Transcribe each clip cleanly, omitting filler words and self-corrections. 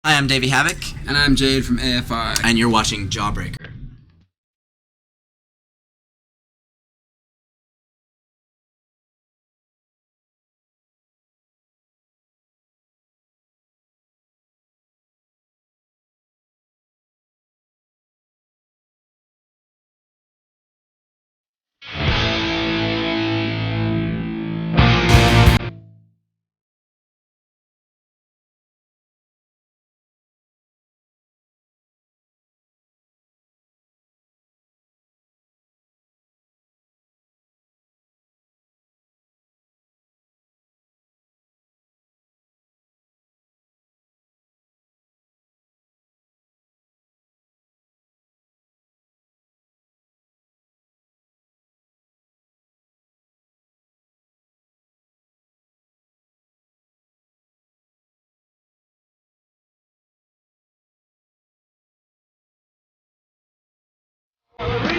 Hi, I'm Davey Havoc. And I'm Jade from AFI. And you're watching Jawbreaker.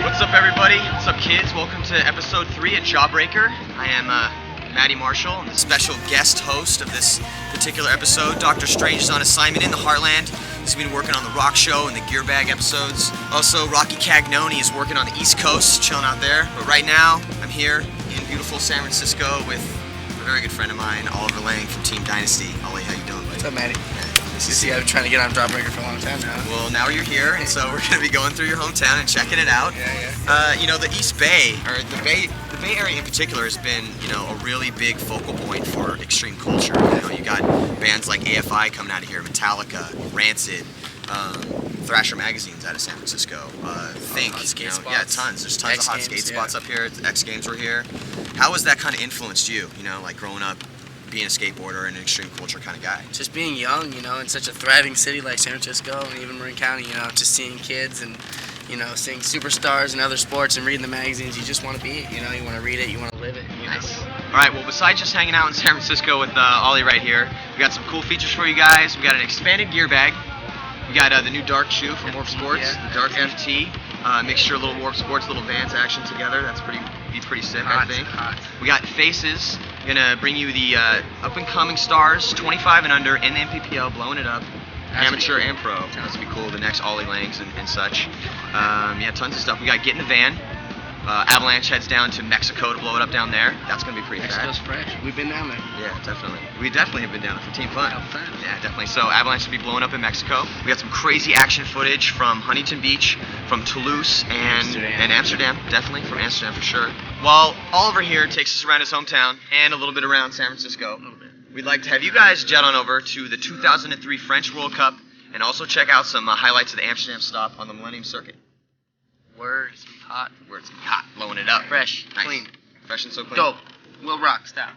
What's up, everybody? What's up, kids? Welcome to episode 3 of Jawbreaker. I am Matty Marshall. I'm the special guest host of this particular episode. Doctor Strange is on assignment in the Heartland. He's been working on the Rock Show and the Gear Bag episodes. Also, Rocky Cagnoni is working on the East Coast, chilling out there. But right now, I'm here in beautiful San Francisco with a very good friend of mine, Oliver Lang from Team Dynasty. Ollie, how you doing, buddy? What's up, Matty? You see, I've been trying to get on Jawbreaker for a long time now. Well, now you're here, and so we're going to be going through your hometown and checking it out. Yeah. You know, the East Bay, or the Bay Area in particular, has been, you know, a really big focal point for extreme culture. You know, you got bands like AFI coming out of here, Metallica, Rancid, Thrasher Magazine's out of San Francisco. Think, skate spots. yeah, tons. There's tons of hot skate spots up here. X Games were here. How has that kind of influenced you? You know, like growing up, being a skateboarder and an extreme culture kind of guy? Just being young, you know, in such a thriving city like San Francisco and even Marin County, you know, just seeing kids and, you know, seeing superstars in other sports and reading the magazines, you just want to be it, you know, you want to read it, you want to live it, you know? Nice. All right, well, besides just hanging out in San Francisco with Ollie right here, we got some cool features for you guys. We got an expanded gear bag. We got the new Dark shoe from Warp Sports, the Dark FT. Mixture of little Warp Sports, little Vans action together. That's pretty sick, I think. Hot. We got Faces. Gonna bring you the up-and-coming stars, 25 and under, in the MPPL, blowing it up. Amateur and pro. That's gonna be cool. The next Ollie Langs and such. Yeah, tons of stuff. We got Get in the Van. Avalanche heads down to Mexico to blow it up down there. That's gonna be pretty Mexico's fast. fresh. We've been down there. Yeah, definitely. We definitely have been down there for Team Fun. Fun. Yeah, definitely. So Avalanche will be blowing up in Mexico. We got some crazy action footage from Huntington Beach, from Toulouse, and Amsterdam. Definitely from Amsterdam for sure. While Oliver here takes us around his hometown and a little bit around San Francisco, we'd like to have you guys jet on over to the 2003 French World Cup and also check out some highlights of the Amsterdam stop on the Millennium Circuit. Word, it's gonna be hot. Where it's hot, blowing it up. Fresh, Nice. clean. Fresh and so clean. Dope. Will rock, style.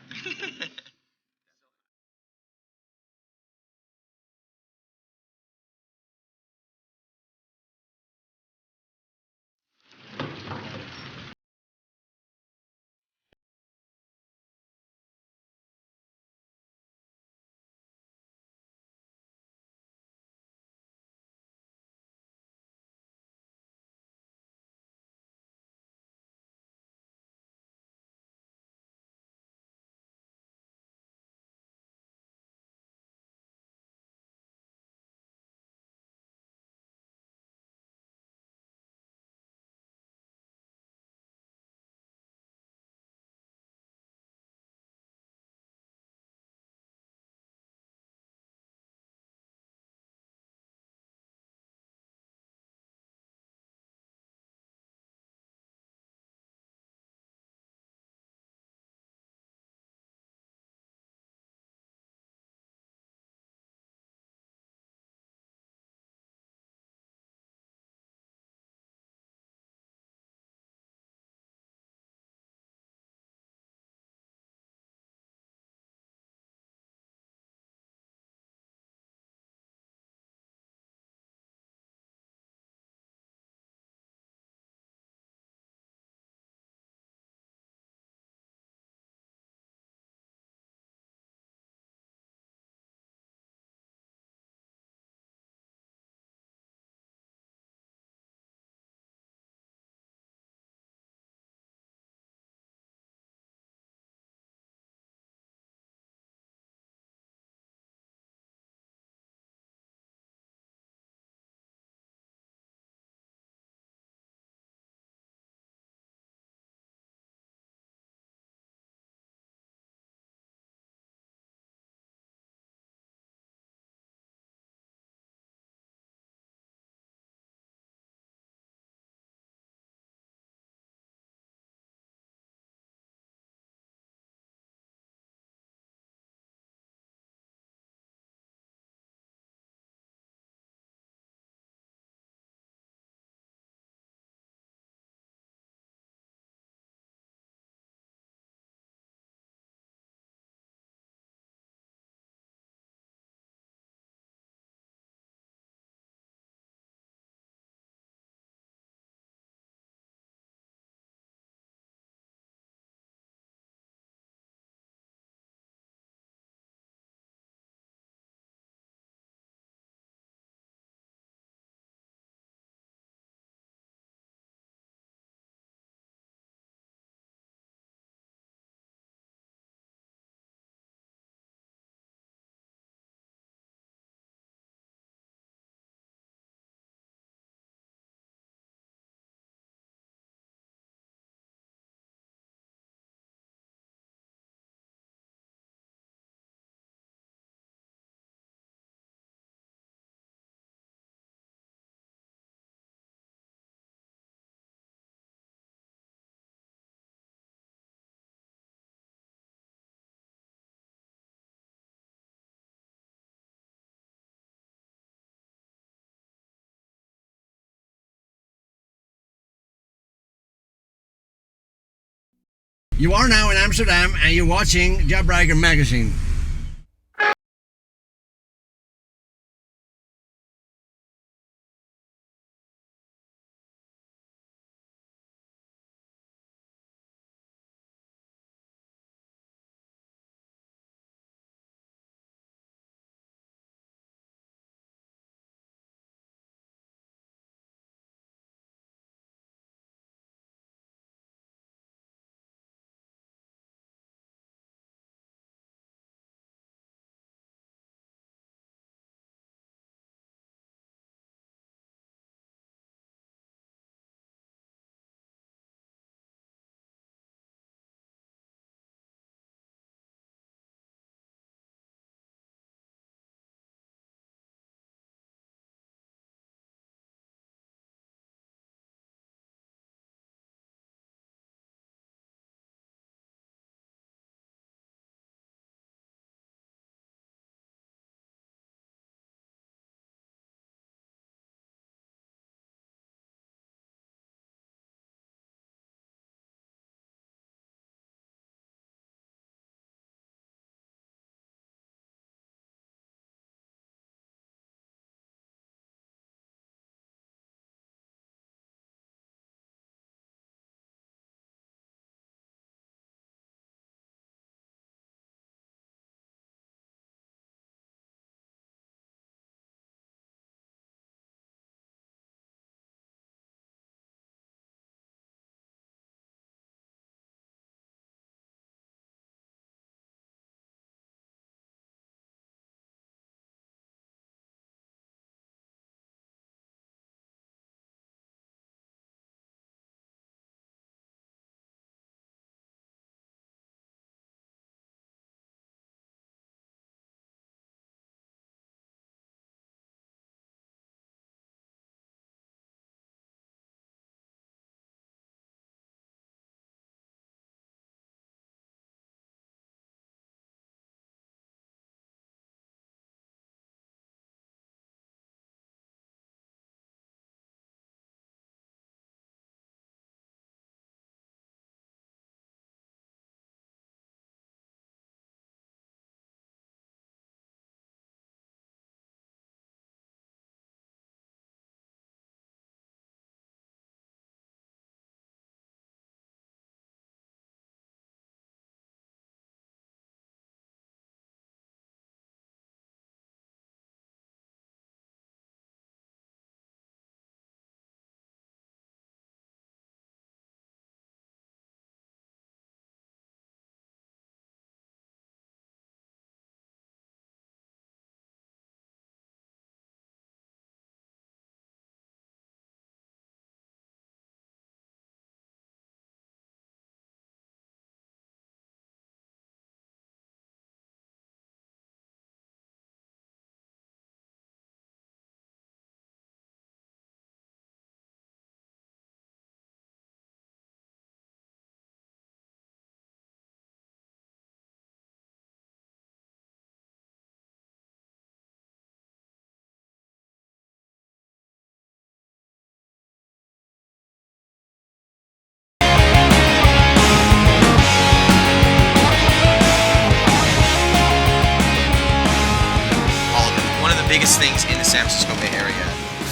You are now in Amsterdam and you're watching Jawwbraker magazine. Biggest things in the San Francisco Bay Area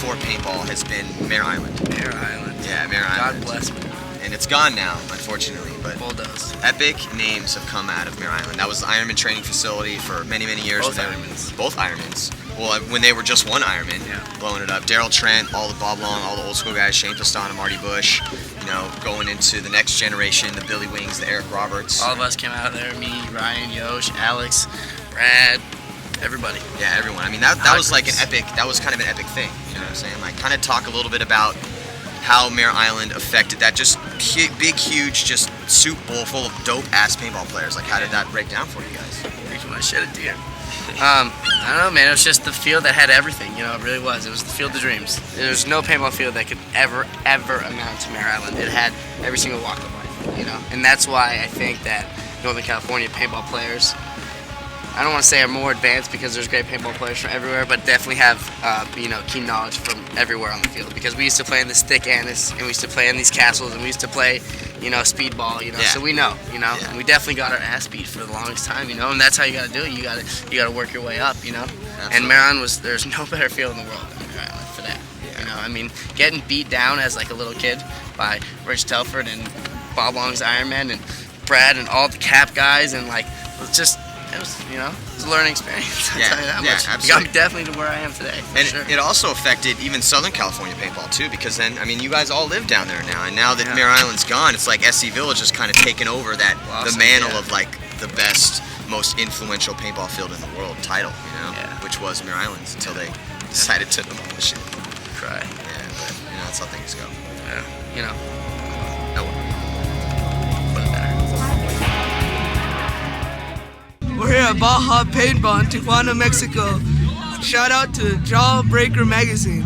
for paintball has been Mare Island. Mare Island. Yeah, Mare Island. God bless me. And it's gone now, unfortunately. But Bulldoze. epic names have come out of Mare Island. That was the Ironman training facility for many, many years. Both Ironmans. Both Ironmans. Well, when they were just one Ironman, blowing it up. Daryl Trent, all the Bob Long, all the old school guys, Shane Pastana, Marty Bush, you know, going into the next generation, the Billy Wings, the Eric Roberts. All of us came out of there, me, Ryan, Yosh, Alex, Brad, everybody. Yeah, everyone. I mean, that was like an epic, that was kind of an epic thing, you know what I'm saying? Like, kind of talk a little bit about how Mare Island affected that just big, huge, just soup bowl full of dope-ass paintball players. Like, how did that break down for you guys? Makes me want to shed a tear. I don't know, man. It was just the field that had everything. You know, it really was. It was the field of dreams. There was no paintball field that could ever amount to Mare Island. It had every single walk of life, you know. And that's why I think that Northern California paintball players, I don't want to say are more advanced because there's great paintball players from everywhere, but definitely have, you know, keen knowledge from everywhere on the field. Because we used to play in this thick anise, and we used to play in these castles, and we used to play speedball, Yeah. so we know, Yeah. and we definitely got our ass beat for the longest time, and that's how you got to do it. You got to work your way up, And Absolutely. Mare Island there's no better field in the world than Mare Island for that. Yeah. I mean, getting beat down as like a little kid by Rich Telford and Bob Long's Ironman and Brad and all the cap guys, and like it was a learning experience. I'll tell you that much. Absolutely. It got me definitely to where I am today. For And sure. it also affected even Southern California paintball too, because then, I mean, you guys all live down there now, and now that Yeah. Mare Island's gone, it's like SC Village has kind of taken over the Awesome, mantle yeah. of like the best, most influential paintball field in the world title, Yeah. which was Mare Island's until they decided to demolish it. Cry. Yeah, but that's how things go. Yeah. Oh, well. But better. We're here at Baja Paintball in Tijuana, Mexico. Shout out to Jawwbraker Magazine.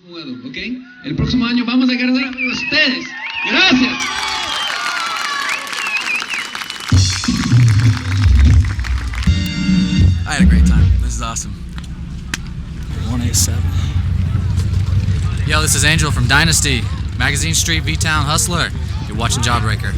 Modo, ¿ok? El próximo año vamos a ganar a ustedes. Gracias. I had a great time. This is awesome. 187. Yo, this is Angel from Dynasty, Magazine Street, V-Town Hustler. You're watching Jawbreaker.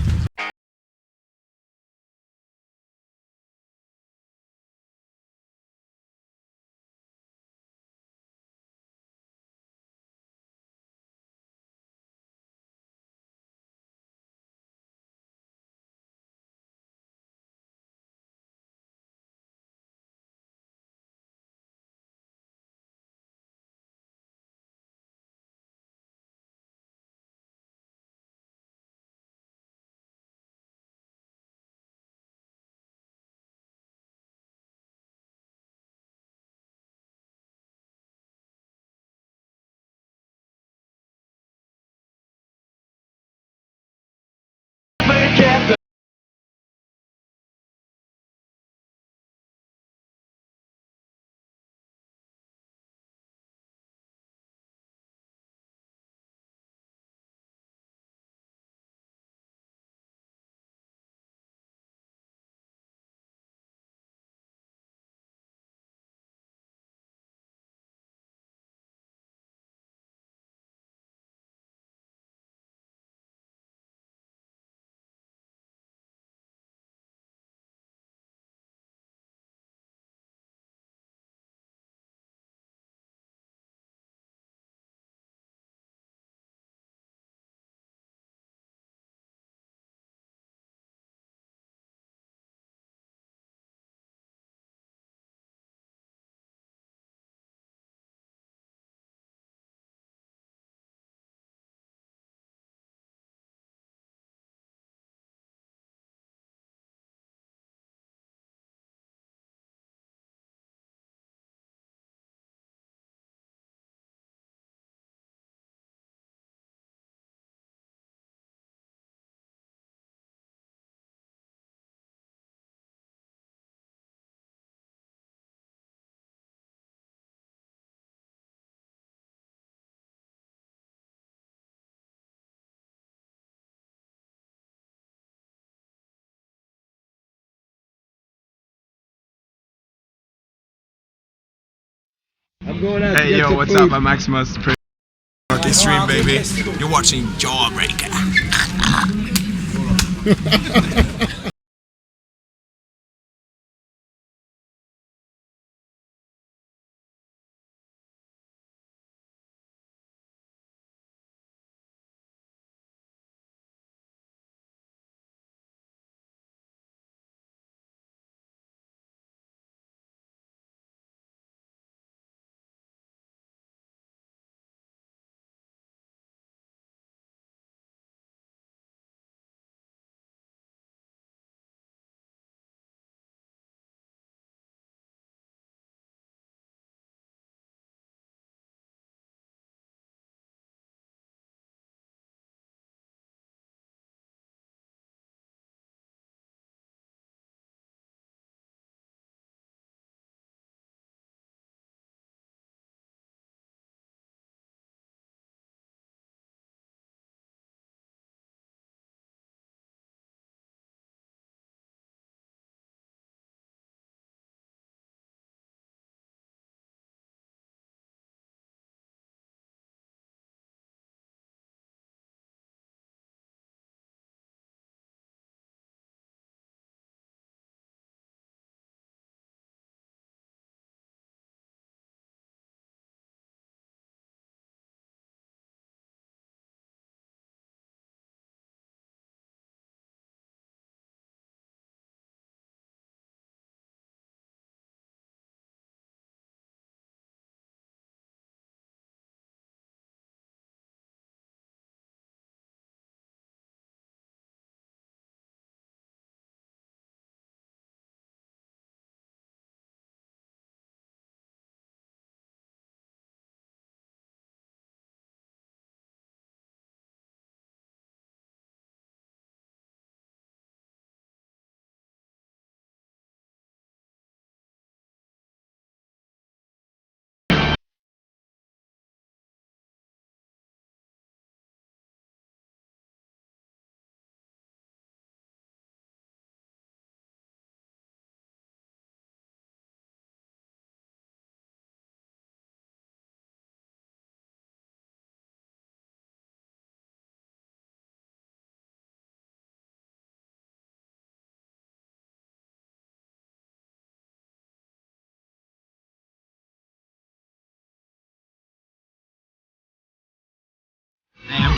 Hey yo, what's up? I'm Maximus. Northeast Stream, baby. You're watching Jawbreaker.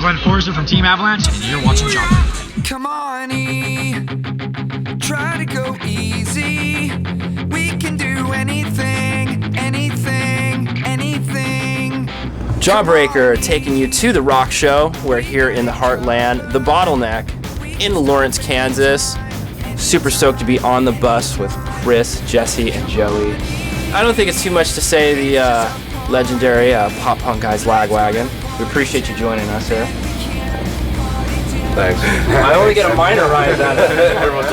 Glenn Forrester from Team Avalanche, and you're watching Jawwbraker. Come on, E. Try to go easy. We can do anything, anything, anything. Jawwbraker taking you to the rock show. We're here in the heartland, the Bottleneck, in Lawrence, Kansas. Super stoked to be on the bus with Chris, Jesse, and Joey. I don't think it's too much to say the legendary pop punk guys Lagwagon. We appreciate you joining us here. Thanks. I only get a minor ride out of it. Everyone's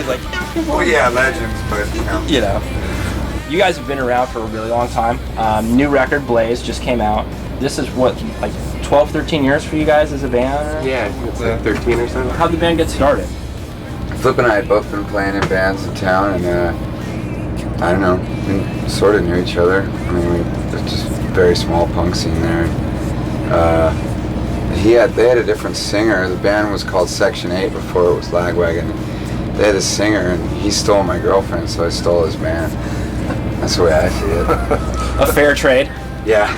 like, well, yeah, legends, but you know. You guys have been around for a really long time. New record, Blaze, just came out. This is what, like 12, 13 years for you guys as a band? Or? Yeah, it's like 13 or something. How'd the band get started? Flip and I had both been playing in bands in town, and I don't know, we sort of knew each other. I mean, there's just a very small punk scene there. They had a different singer. The band was called Section 8 before it was Lagwagon. They had a singer, and he stole my girlfriend, so I stole his band. That's the way I see it. A fair trade. Yeah.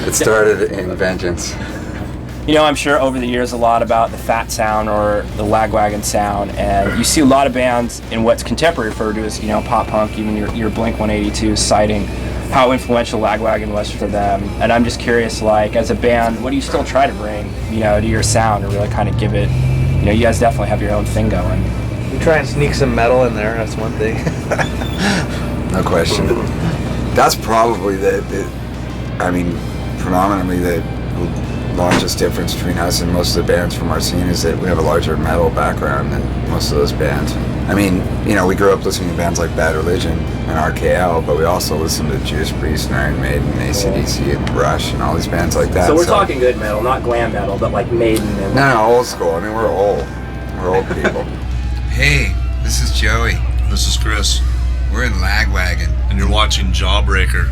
It started in vengeance. You know, I'm sure over the years a lot about the Fat sound or the Lagwagon sound, and you see a lot of bands in what's contemporary referred to as, you know, pop punk, even your Blink-182 citing how influential Lagwagon was for them. And I'm just curious, like, as a band, what do you still try to bring, you know, to your sound to really kind of give it, you know, you guys definitely have your own thing going. We try and sneak some metal in there, that's one thing. No question. That's probably predominantly the largest difference between us and most of the bands from our scene is that we have a larger metal background than most of those bands. I mean, you know, we grew up listening to bands like Bad Religion and RKL, but we also listened to Judas Priest and Iron Maiden and AC/DC and Rush and all these bands like that. So we're talking good metal, not glam metal, but like Maiden and... No, old school. I mean, we're old. We're old people. Hey, this is Joey. This is Chris. We're in Lagwagon. And you're watching Jawwbraker.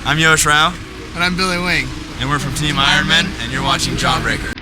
I'm Yosh Rao. And I'm Billy Wing. And we're from Team Ironman, and you're watching Jawwbraker.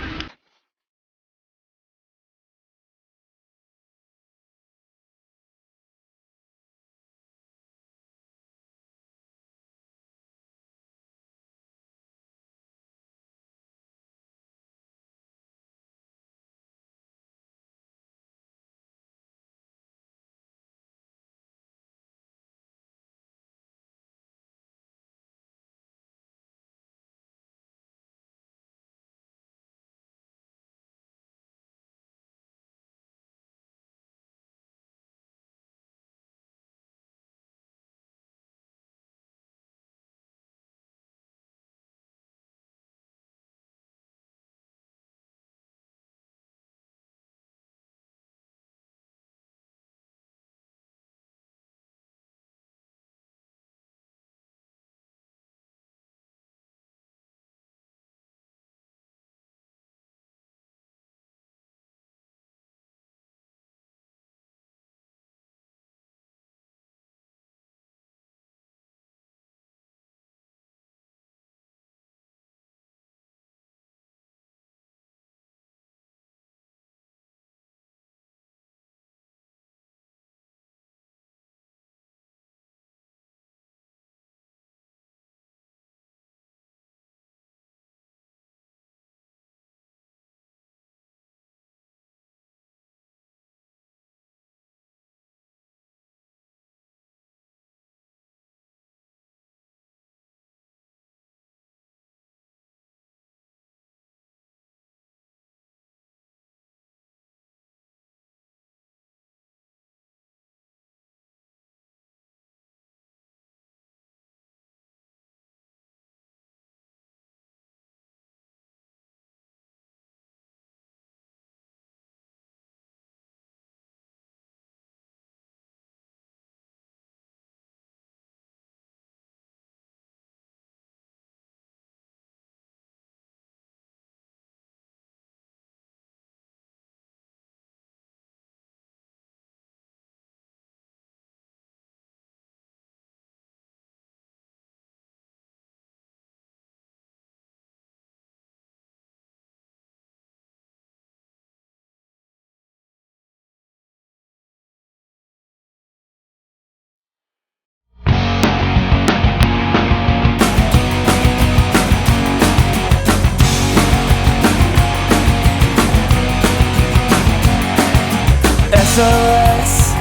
SOS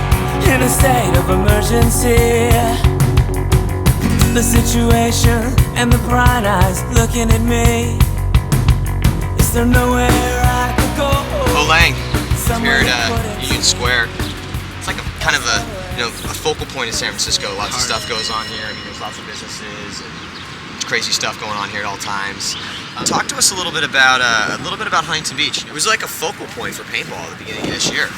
in a state of emergency. The situation and the bright eyes looking at me. Is there nowhere I could go? Lang, here at Union Square. It's like a kind of a focal point in San Francisco. Lots of stuff goes on here. I mean, there's lots of businesses and crazy stuff going on here at all times. Talk to us a little bit about Huntington Beach. It was like a focal point for paintball at the beginning of this year,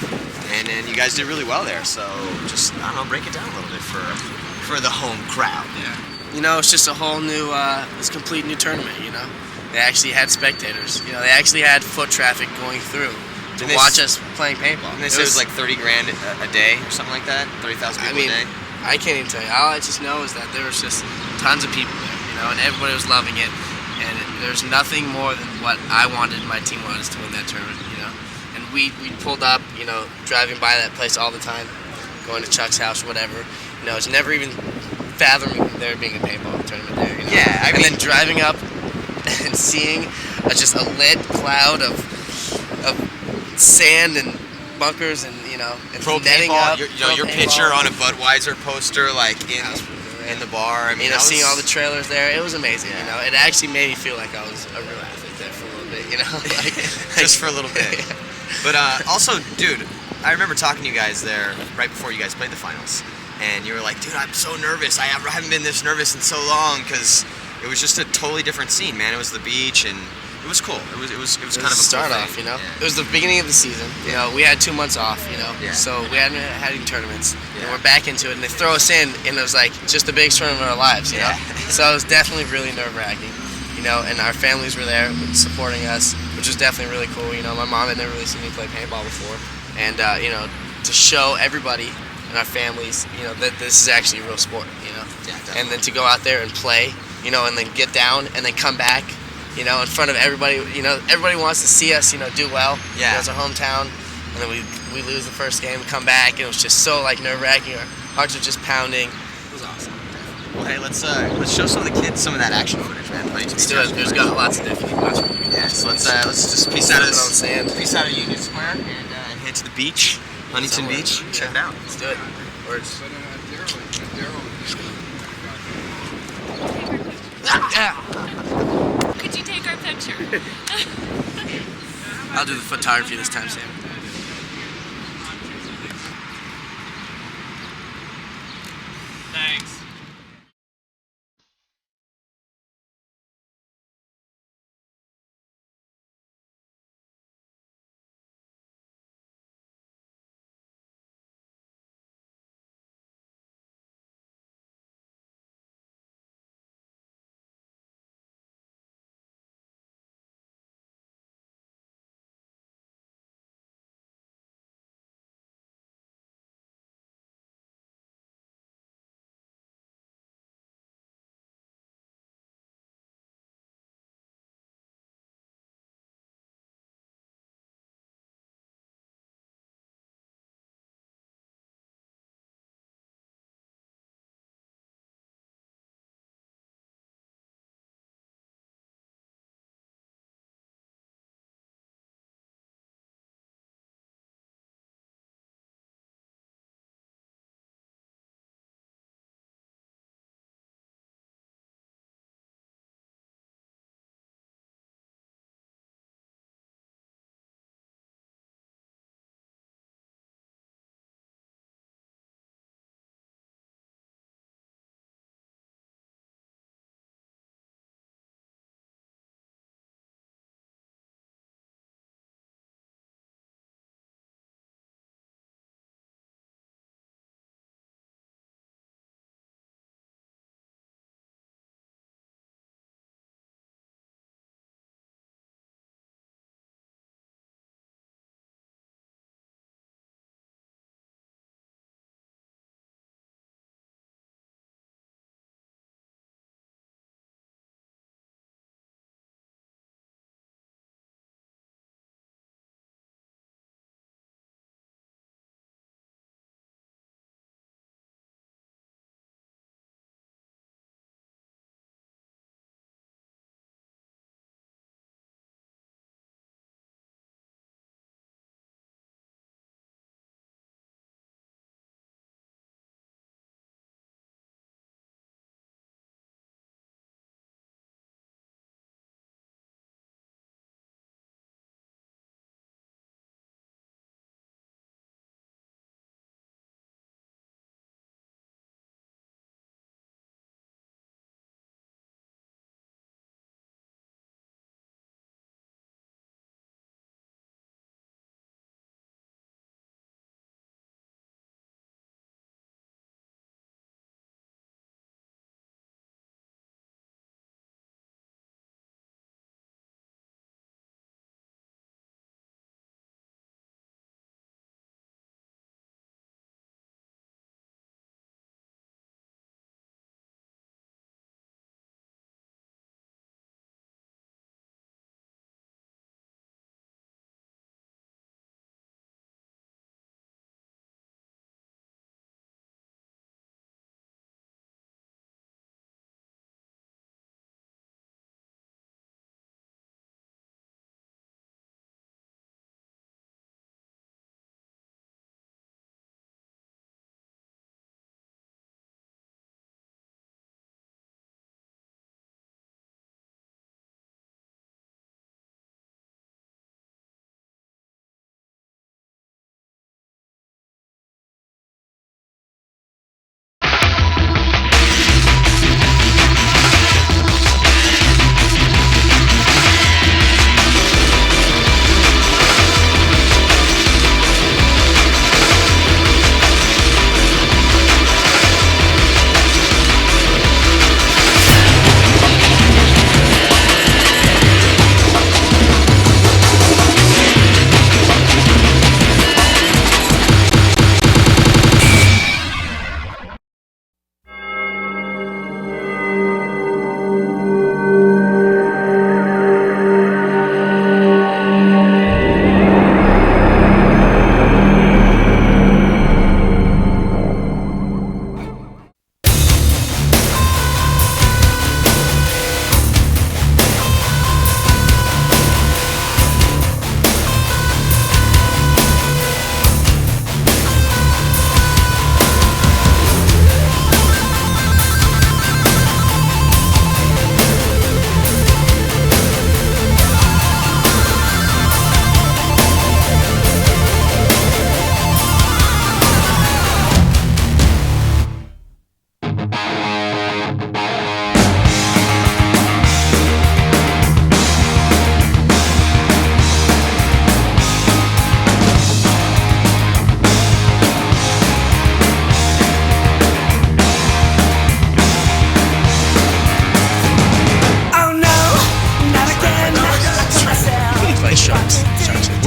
and you guys did really well there. So just break it down a little bit for the home crowd. Yeah. It's just a whole new, it's a complete new tournament. They actually had spectators. They actually had foot traffic going through to watch us playing paintball. And they said it was like 30 grand a day or something like that. 30,000 people a day. I can't even tell you. All I just know is that there was just tons of people there, and everybody was loving it. And there's nothing more than what I wanted, my team wanted us to win that tournament, And we pulled up, driving by that place all the time, going to Chuck's house or whatever. It's never even fathoming there being a paintball tournament there, Yeah, and then driving up and seeing just a lit cloud of sand and bunkers and, and pro netting paintball, up. Your picture on a Budweiser poster, like in the bar. I mean, seeing all the trailers there, it was amazing. It actually made me feel like I was a real athlete there for a little bit. Just for a little bit. Yeah. But also, dude, I remember talking to you guys there right before you guys played the finals, and you were like, "Dude, I'm so nervous. I haven't been this nervous in so long," because it was just a totally different scene, man. It was the beach and. It was cool. It was kind of a start cool off, thing. Yeah. It was the beginning of the season. We had 2 months off, so we hadn't had any tournaments. And we're back into it, and they throw us in, and it was like just the biggest tournament of our lives, So it was definitely really nerve-wracking, and our families were there supporting us, which was definitely really cool. My mom had never really seen me play paintball before, and to show everybody and our families, that this is actually a real sport, and then to go out there and play. you know, and then get down and then come back, you know, in front of everybody. You know, everybody wants to see us, you know, do well. Yeah. It's our hometown, and then we lose the first game, we come back, and it was just so like nerve-wracking. Our hearts were just pounding. It was awesome. Well, hey, let's show some of the kids some of that action footage, man. Let's do it. There's got lots of different footage. Yeah, so let's just peace out of this. Sand. Peace out of Union Square and head to the beach, Huntington Beach. Check it out. Let's do it. Words. Could you take our picture? I'll do the photography this time, Sam. Thanks.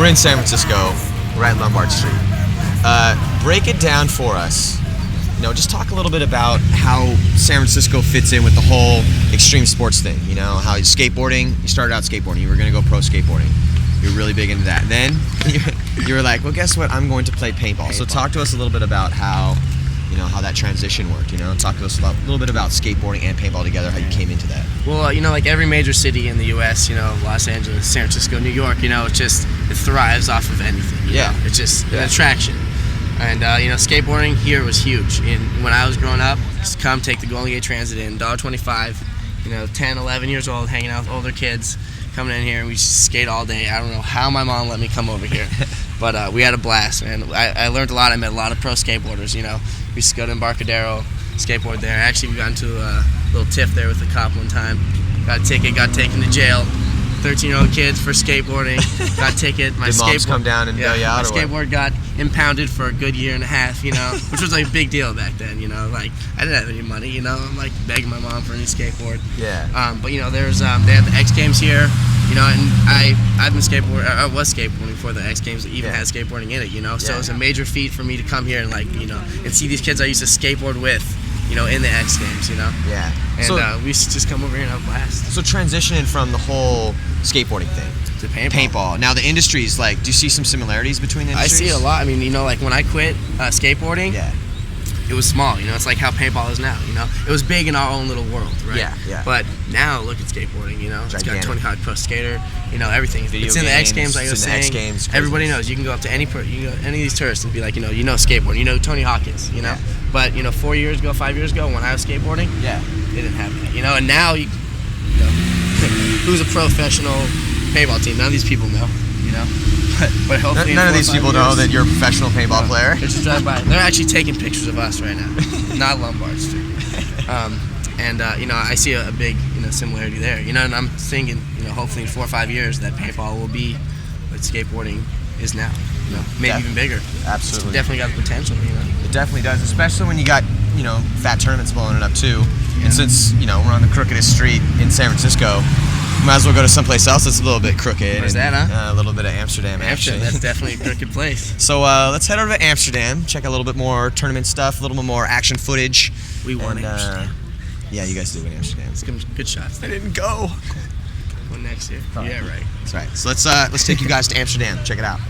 we're in San Francisco. We're at Lombard Street. Break it down for us. Just talk a little bit about how San Francisco fits in with the whole extreme sports thing. How skateboarding, you started out skateboarding, you were going to go pro skateboarding. You're really big into that. Then you were like, well, guess what? I'm going to play paintball. So talk to us a little bit about how that transition worked. Talk to us a little bit about skateboarding and paintball together, how you came into that. Well, like every major city in the U.S., Los Angeles, San Francisco, New York, it thrives off of anything. You know? It's just an attraction. And, skateboarding here was huge. When I was growing up, just come take the Golden Gate Transit in, $1.25, 10, 11 years old, hanging out with older kids, coming in here, and we just skate all day. I don't know how my mom let me come over here, but we had a blast, man. I learned a lot. I met a lot of pro skateboarders, We used to go to Embarcadero, skateboard there. Actually, we got into a little tiff there with the cop one time. Got a ticket, got taken to jail. 13-year-old kids for skateboarding, got a ticket. My Did moms come down and bail you out? My skateboard got impounded for a good year and a half, which was like a big deal back then, Like, I didn't have any money, I'm like begging my mom for a new skateboard. Yeah. But there's they have the X Games here, and I was skateboarding before the X Games that even had skateboarding in it, So it's a major feat for me to come here and and see these kids I used to skateboard with. In the X Games, Yeah. And we used to just come over here and have a blast. So transitioning from the whole skateboarding thing to paintball. Now the industries, do you see some similarities between the industries? I see a lot. I mean, when I quit skateboarding, it was small. It's like how paintball is now. It was big in our own little world, right? Yeah. But now look at skateboarding. It's got Tony Hawk Pro Skater. Everything. Video it's in the X Games. Like I was saying, X Games, everybody knows. You can go up to any of these tourists and be like, skateboarding. Tony Hawk is. Yeah. But 4 years ago, 5 years ago, when I was skateboarding, they didn't have that. And now who's a professional paintball team? None of these people know. But hopefully none of these people know that you're a professional paintball player. They just drive by. They're actually taking pictures of us right now, not Lombard Street. I see a big similarity there. And I'm thinking hopefully in 4 or 5 years that paintball will be what skateboarding is now. Maybe even bigger. Absolutely. It's definitely got the potential. It definitely does, especially when you got fat tournaments blowing it up too. And since we're on the crookedest street in San Francisco, might as well go to someplace else that's a little bit crooked. Where's that, huh? A little bit of Amsterdam, actually. That's definitely a crooked place. So let's head over to Amsterdam, check a little bit more tournament stuff, a little bit more action footage. We won Amsterdam. Yeah, you guys did win Amsterdam. Some good shots. I didn't go. One next year. Probably. Yeah, right. That's right. So let's take you guys to Amsterdam. Check it out.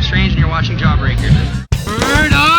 Strange, and you're watching Jawbreaker. Bird on!